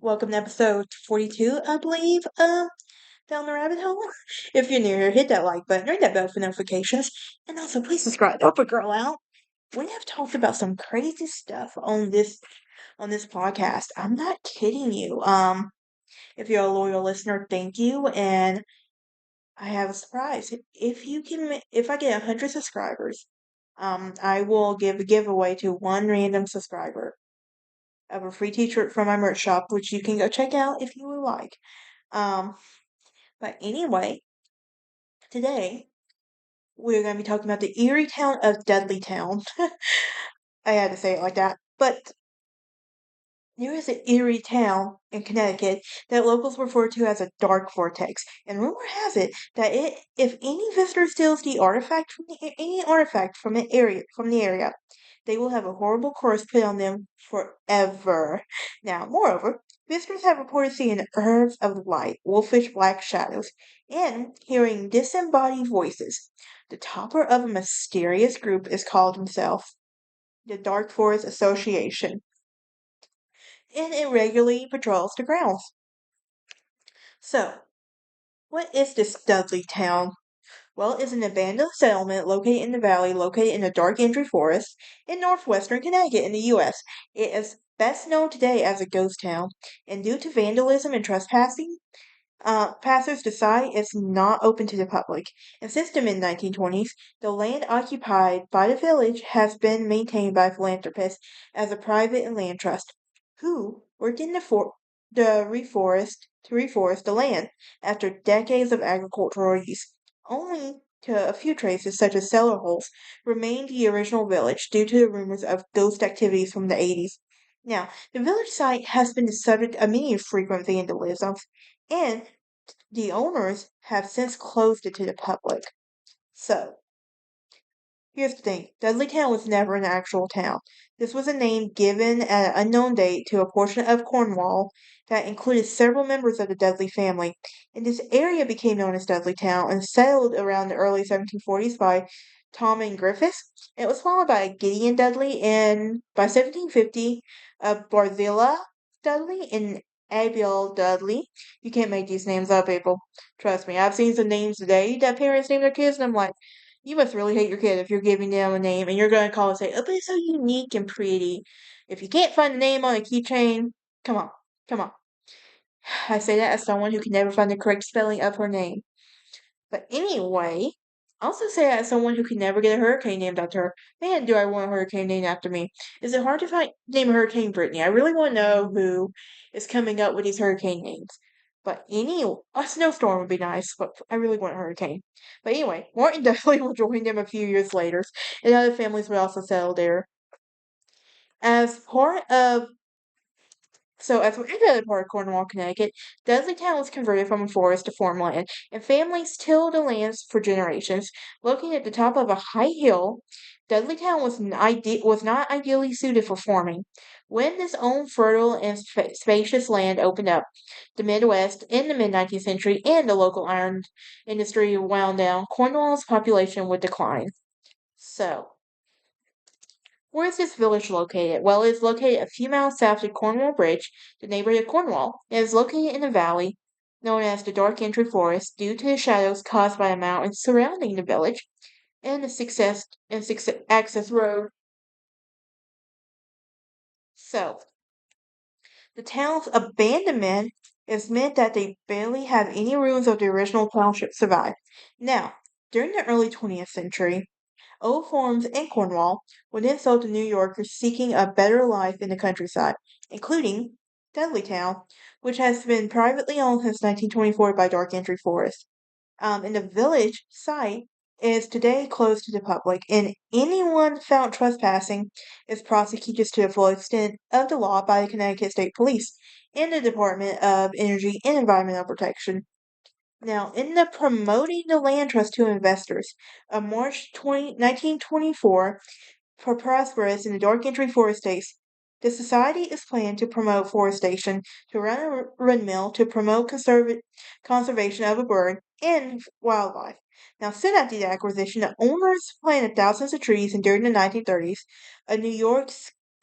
Welcome to episode 42, I believe, Down the Rabbit Hole. If you're new here, hit that like button, ring that bell for notifications, and also please subscribe. Help a girl out. We have talked about some crazy stuff on this podcast. I'm not kidding you. If you're a loyal listener, thank you, and I have a surprise. If I get 100 subscribers, I will give a giveaway to one random subscriber of a free t-shirt from my merch shop, which you can go check out if you would like. Um, but anyway, today we're going to be talking about the Eerie town of Dudleytown. I had to say it like that. But there is an Eerie town in Connecticut that locals refer to as a dark vortex, and rumor has it that if any visitor steals any artifact from the area, they will have a horrible curse put on them forever. Now, moreover, visitors have reported seeing herbs of light, wolfish black shadows, and hearing disembodied voices. The topper of a mysterious group is called himself the Dark Forest Association, and it regularly patrols the grounds. So, what is this Dudley town? Well, it's an abandoned settlement located in the valley, located in the Dark Entry Forest in northwestern Connecticut in the U.S. It is best known today as a ghost town, and due to vandalism and trespassing, passers decide it's not open to the public. And since the mid 1920s, the land occupied by the village has been maintained by philanthropists as a private land trust, who worked in to reforest the land after decades of agricultural use. Only to a few traces, such as cellar holes, remain the original village due to the rumors of ghost activities from the 80s. Now, the village site has been the subject of many frequent vandalism, and the owners have since closed it to the public. So, here's the thing. Dudleytown was never an actual town. This was a name given at an unknown date to a portion of Cornwall that included several members of the Dudley family. And this area became known as Dudleytown and settled around the early 1740s by Tom and Griffiths. It was followed by Gideon Dudley and by 1750, Barzilla Dudley and Abiel Dudley. You can't make these names up, people. Trust me. I've seen some names today that parents name their kids, and I'm like, you must really hate your kid if you're giving them a name and you're going to call and say, oh, but it's so unique and pretty. If you can't find the name on a keychain, come on, come on. I say that as someone who can never find the correct spelling of her name. But anyway, I also say that as someone who can never get a hurricane named after her. Man, do I want a hurricane named after me. Is it hard to name a hurricane Brittany? I really want to know who is coming up with these hurricane names. But a snowstorm would be nice, but I really want a hurricane. But anyway, Martin definitely will join them a few years later, and other families would also settle there. As part of as we entered part of Cornwall, Connecticut, Dudleytown was converted from a forest to farmland, and families tilled the lands for generations. Located at the top of a high hill, Dudleytown was not ideally suited for farming. When this unfertile and spacious land opened up, the Midwest in the mid 19th century and the local iron industry wound down, Cornwall's population would decline. So, where is this village located? Well, it's located a few miles south of Cornwall Bridge, the neighborhood of Cornwall. It is located in a valley known as the Dark Entry Forest due to the shadows caused by the mountains surrounding the village and the success access road. So, the town's abandonment is meant that they barely have any ruins of the original township survive. Now, during the early 20th century, old farms in Cornwall were then sold to New Yorkers seeking a better life in the countryside, including Dudleytown, which has been privately owned since 1924 by Dark Entry Forest. And the village site is today closed to the public, and anyone found trespassing is prosecuted to the full extent of the law by the Connecticut State Police and the Department of Energy and Environmental Protection. Now, in the promoting the land trust to investors, on March 1924, for prosperous in the Dark Entry Forest States, the society is planned to promote forestation, to run a windmill, to promote conservation of a bird and wildlife. Now, soon after the acquisition, the owners planted thousands of trees, and during the 1930s, a New York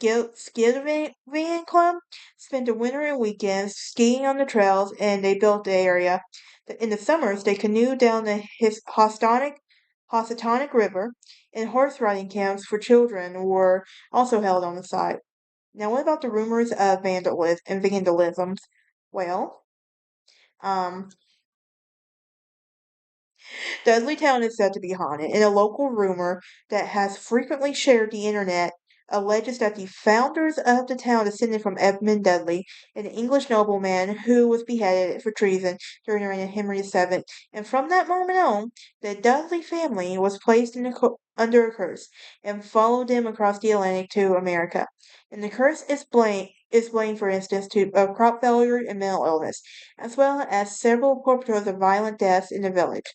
Skidvan Club spent the winter and weekends skiing on the trails, and they built the area. In the summers, they canoed down the Housatonic River, and horse riding camps for children were also held on the site. Now, what about the rumors of vandalisms? Well, um, Dudleytown is said to be haunted, and a local rumor that has frequently shared the internet alleges that the founders of the town descended from Edmund Dudley, an English nobleman who was beheaded for treason during the reign of Henry VII. And from that moment on, the Dudley family was placed under a curse and followed them across the Atlantic to America. And the curse is blamed, for instance, to crop failure and mental illness, as well as several portraits of violent deaths in the village.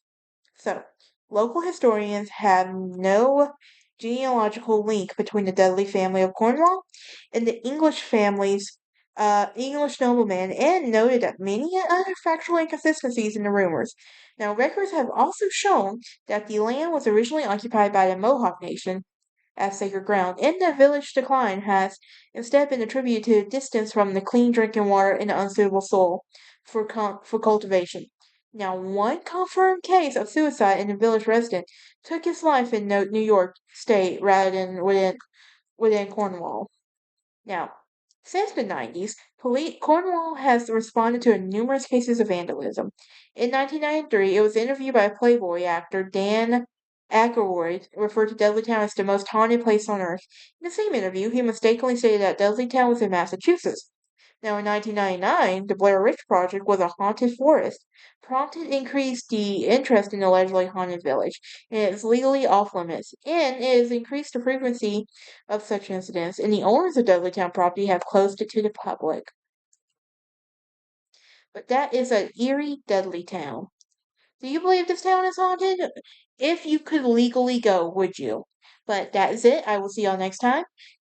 So, local historians have no genealogical link between the Dudley family of Cornwall and the English nobleman, and noted that many other factual inconsistencies in the rumors. Now, records have also shown that the land was originally occupied by the Mohawk Nation as sacred ground, and the village decline has instead been attributed to distance from the clean drinking water and the unsuitable soil for cultivation. Now, one confirmed case of suicide in a village resident took his life in New York State rather than within Cornwall. Now, since the 90s, Cornwall has responded to numerous cases of vandalism. In 1993, it was interviewed by Playboy actor Dan Aykroyd, referred to Dudleytown as the most haunted place on earth. In the same interview, he mistakenly stated that Dudleytown was in Massachusetts. Now, in 1999, the Blair Witch Project was a haunted forest, prompted increased the interest in the allegedly haunted village, and it is legally off limits, and it has increased the frequency of such incidents, and the owners of Dudleytown property have closed it to the public. But that is an eerie Dudleytown. Do you believe this town is haunted? If you could legally go, would you? But that is it. I will see y'all next time.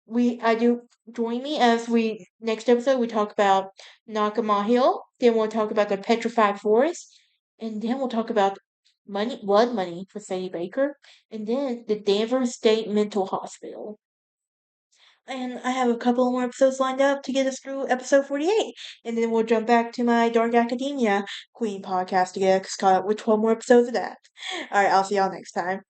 I do join me as we next episode we talk about Nakama Hill. Then we'll talk about the petrified forest, and then we'll talk about blood money for Sadie Baker, and then the Denver State Mental Hospital. And I have a couple more episodes lined up to get us through episode 48. And then we'll jump back to my Dark Academia Queen podcast to get us caught up with 12 more episodes of that. Alright, I'll see y'all next time.